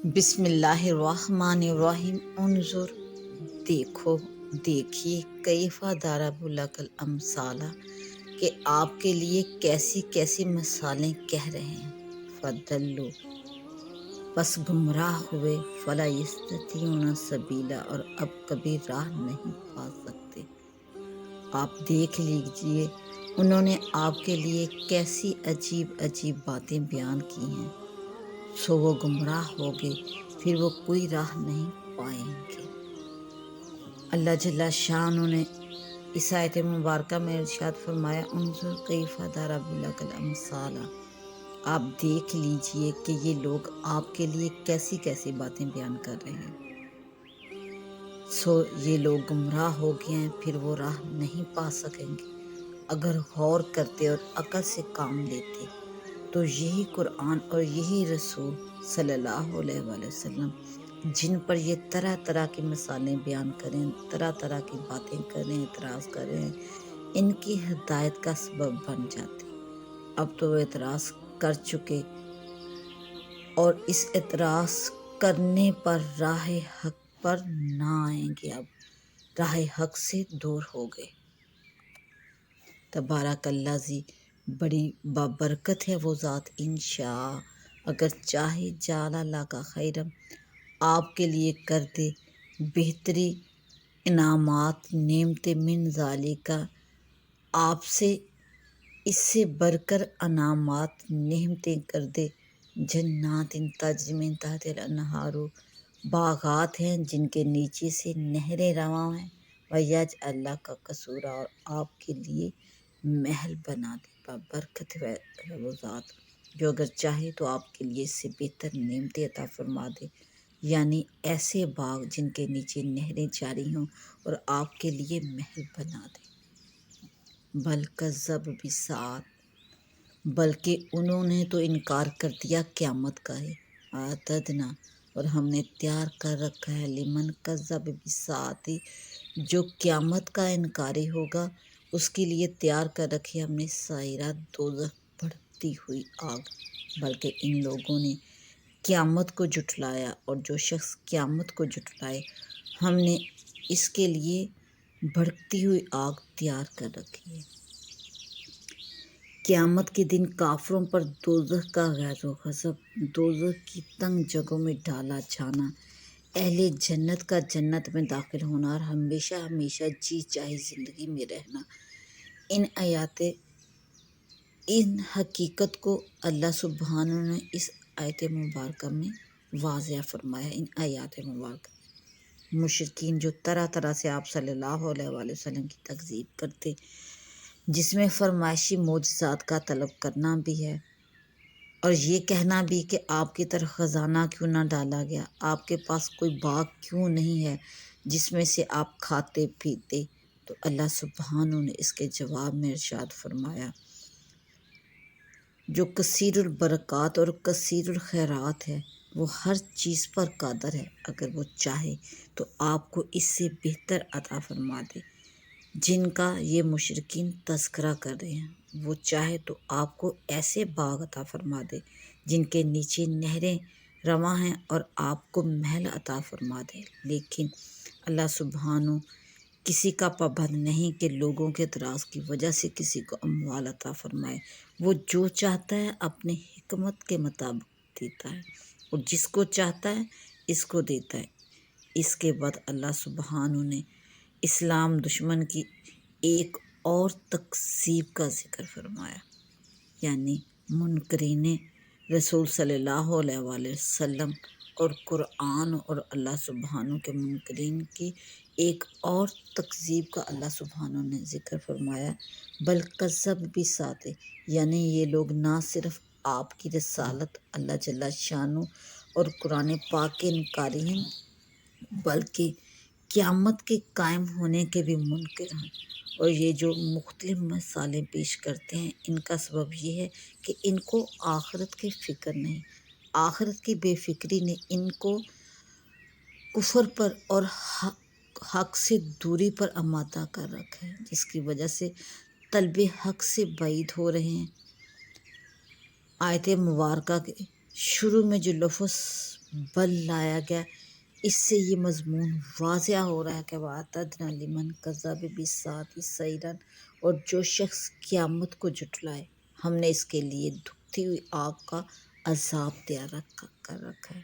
بسم اللہ الرحمن الرحیم انظر دیکھیے کیف ضرب لک الامثال کہ آپ کے لیے کیسی کیسی مثالیں کہہ رہے ہیں۔ فضلوا بس گمراہ ہوئے، فلا یستطیعون سبیلا اور اب کبھی راہ نہیں پا سکتے۔ آپ دیکھ لیجئے انہوں نے آپ کے لیے کیسی عجیب عجیب باتیں بیان کی ہیں، سو وہ گمراہ ہو گئے، پھر وہ کوئی راہ نہیں پائیں گے۔ اللہ جل شانہ نے اس آیت مبارکہ میں ارشاد فرمایا انظر کیف ضرب لک الامثال، آپ دیکھ لیجئے کہ یہ لوگ آپ کے لیے کیسی کیسی باتیں بیان کر رہے ہیں، سو یہ لوگ گمراہ ہو گئے ہیں، پھر وہ راہ نہیں پا سکیں گے۔ اگر غور کرتے اور عقل سے کام لیتے تو یہی قرآن اور یہی رسول صلی اللہ علیہ وآلہ وسلم جن پر یہ طرح طرح کی مثالیں بیان کریں، طرح طرح کی باتیں کریں، اعتراض کریں، ان کی ہدایت کا سبب بن جاتے۔ اب تو وہ اعتراض کر چکے اور اس اعتراض کرنے پر راہ حق پر نہ آئیں گے، اب راہ حق سے دور ہو گئے۔ تبارک الذی، بڑی بابرکت ہے وہ ذات، انشاء اگر چاہے، جعل لک خیرا، آپ کے لیے کر دے بہتری انعامات نعمتیں، من ذالک، آپ سے اس سے بڑھ کر انعامات نعمتیں کر دے، جنات تجری من تحتہا الانہار، باغات ہیں جن کے نیچے سے نہریں رواں ہیں، ویجعل لک قصورا، اور آپ کے لیے محل بنا دے۔ بابرکت ہے وہ ذات جو اگر چاہے تو آپ کے لیے اس سے بہتر نعمتیں عطا فرما دے، یعنی ایسے باغ جن کے نیچے نہریں جاری ہوں اور آپ کے لیے محل بنا دے۔ بل کذبوا بالساعۃ، بلکہ انہوں نے تو انکار کر دیا قیامت کا ہے۔ اعتدنا، اور ہم نے تیار کر رکھا ہے، لمن کذب بالساعۃ، جو قیامت کا انکاری ہوگا اس کے لیے تیار کر رکھی ہم نے سائرہ، دوزخ، بھڑکتی ہوئی آگ۔ بلکہ ان لوگوں نے قیامت کو جھٹلایا، اور جو شخص قیامت کو جھٹلائے ہم نے اس کے لیے بھڑکتی ہوئی آگ تیار کر رکھی ہے۔ قیامت کے دن کافروں پر دوزخ کا غیظ و غضب، دوزخ کی تنگ جگہوں میں ڈالا جانا، اہل جنت کا جنت میں داخل ہونا اور ہمیشہ ہمیشہ جی چاہے زندگی میں رہنا۔ ان حقیقت کو اللہ سبحانہ نے اس آیت مبارکہ میں واضح فرمایا۔ ان آیات مبارکہ مشرکین جو طرح طرح سے آپ صلی اللہ علیہ وآلہ وسلم کی تکذیب کرتے، جس میں فرمائشی معجزات کا طلب کرنا بھی ہے اور یہ کہنا بھی کہ آپ کی طرف خزانہ کیوں نہ ڈالا گیا، آپ کے پاس کوئی باغ کیوں نہیں ہے جس میں سے آپ کھاتے پیتے، تو اللہ سبحانہ نے اس کے جواب میں ارشاد فرمایا جو کثیر البرکات اور کثیر الخیرات ہے وہ ہر چیز پر قادر ہے، اگر وہ چاہے تو آپ کو اس سے بہتر عطا فرما دے جن کا یہ مشرکین تذکرہ کر رہے ہیں۔ وہ چاہے تو آپ کو ایسے باغ عطا فرما دے جن کے نیچے نہریں رواں ہیں اور آپ کو محل عطا فرما دے، لیکن اللہ سبحانہ کسی کا پابند نہیں کہ لوگوں کے اعتراض کی وجہ سے کسی کو اموال عطا فرمائے۔ وہ جو چاہتا ہے اپنے حکمت کے مطابق دیتا ہے، اور جس کو چاہتا ہے اس کو دیتا ہے۔ اس کے بعد اللہ سبحانہ نے اسلام دشمن کی ایک اور تکذیب کا ذکر فرمایا، یعنی منکرین رسول صلی اللہ علیہ وآلہ وسلم اور قرآن اور اللہ سبحانہ کے منکرین کی ایک اور تکذیب کا اللہ سبحانہ نے ذکر فرمایا۔ بل کذبوا بالساعۃ، یعنی یہ لوگ نہ صرف آپ کی رسالت اللہ جل شانہ اور قرآن پاک کے انکاری ہیں بلکہ قیامت کے قائم ہونے کے بھی منکر ہیں، اور یہ جو مختلف مثالیں پیش کرتے ہیں ان کا سبب یہ ہے کہ ان کو آخرت کی فکر نہیں، آخرت کی بے فکری نے ان کو کفر پر اور حق سے دوری پر آمادہ کر رکھا ہے، جس کی وجہ سے طلب حق سے بعید ہو رہے ہیں۔ آیت مبارکہ کے شروع میں جو لفظ بل لایا گیا۔ اس سے یہ مضمون واضح ہو رہا ہے کہ وَأَعْتَدْنَا لِمَنْ كَذَّبَ بِالسَّاعَةِ سَعِيرًا، اور جو شخص قیامت کو جھٹلائے ہم نے اس کے لیے دھکتی ہوئی آگ کا عذاب تیار کر رکھا ہے۔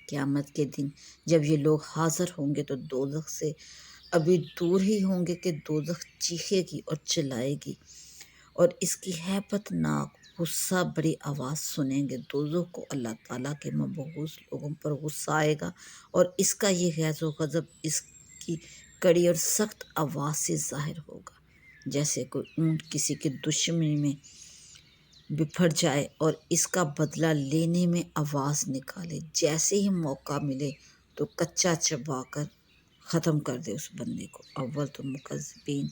قیامت کے دن جب یہ لوگ حاضر ہوں گے تو دوزخ سے ابھی دور ہی ہوں گے کہ دوزخ چیخے گی اور چلائے گی، اور اس کی ہیبت ناک غصہ بڑی آواز سنیں گے۔ دوزخ کو اللہ تعالیٰ کے مبعوث لوگوں پر غصہ آئے گا، اور اس کا یہ غیظ و غضب اس کی کڑی اور سخت آواز سے ظاہر ہوگا، جیسے کوئی اونٹ کسی کی دشمنی میں بپھر جائے اور اس کا بدلہ لینے میں آواز نکالے۔ جیسے ہی موقع ملے تو کچا چبا کر ختم کر دے اس بندے کو۔ اول تو مکذبین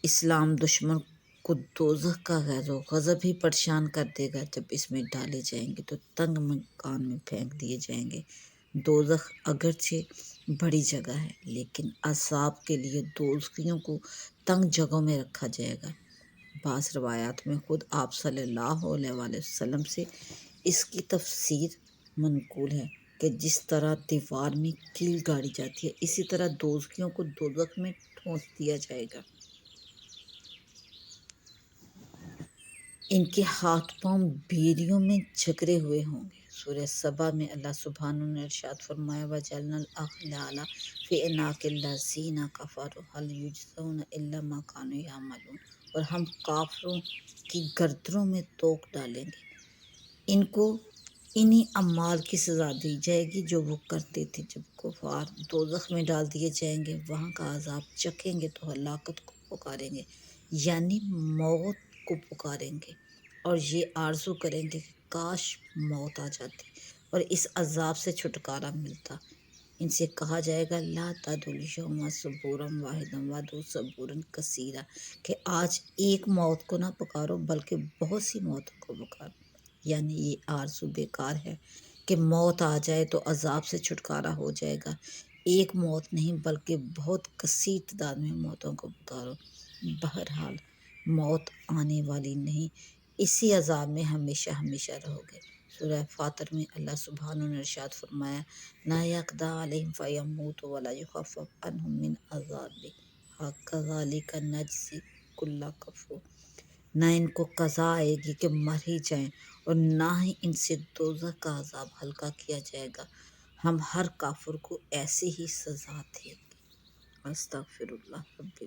اسلام دشمن کو دوزخ کا غیظ و غضب ہی پریشان کر دے گا۔ جب اس میں ڈالے جائیں گے تو تنگ مکان میں پھینک دیے جائیں گے۔ دوزخ اگرچہ بڑی جگہ ہے لیکن عذاب کے لیے دوزخیوں کو تنگ جگہوں میں رکھا جائے گا۔ بعض روایات میں خود آپ صلی اللہ علیہ وآلہ وسلم سے اس کی تفسیر منقول ہے کہ جس طرح دیوار میں کیل گاڑی جاتی ہے اسی طرح دوزخیوں کو دوزخ میں ٹھونس دیا جائے گا۔ ان کے ہاتھ پاؤں بیڑیوں میں جکڑے ہوئے ہوں گے۔ سورہ سبا میں اللہ سبحانہ نے ارشاد فرمایا وَجَعَلْنَا الْأَغْلَالَ فِي أَعْنَاقِ الَّذِينَ كَفَرُوا هَلْ يُجْزَوْنَ إِلَّا مَا كَانُوا يَعْمَلُونَ، اور ہم کافروں کی گردنوں میں توق ڈالیں گے، ان کو انہی اعمال کی سزا دی جائے گی جو وہ کرتے تھے۔ جب کفار دوزخ میں ڈال دیے جائیں گے وہاں کا عذاب چکھیں گے تو ہلاکت کو پکاریں گے، یعنی موت کو پکاریں گے، اور یہ آرزو کریں گے کہ کاش موت آ جاتی اور اس عذاب سے چھٹکارا ملتا۔ ان سے کہا جائے گا لا تدعوا اليوم ثبورا واحدا وادعوا ثبورا کثیرا، کہ آج ایک موت کو نہ پکارو بلکہ بہت سی موتوں کو پکارو، یعنی یہ آرزو بیکار ہے کہ موت آ جائے تو عذاب سے چھٹکارا ہو جائے گا۔ ایک موت نہیں بلکہ بہت کثیر تعداد میں موتوں کو پکارو، بہرحال موت آنے والی نہیں، اسی عذاب میں ہمیشہ ہمیشہ رہو گے۔ سورہ فاطر میں اللہ سبحانہ نے ارشاد فرمایا لا یقضی علیہم فیموتوا ولا یخفف عنہم من عذابہ کذالک نجزی کل کفور، نہ ان کو قضا آئے گی کہ مر ہی جائیں اور نہ ہی ان سے دوزخ کا عذاب ہلکا کیا جائے گا، ہم ہر کافر کو ایسی ہی سزا دیں گے۔ استغفر اللہ ربی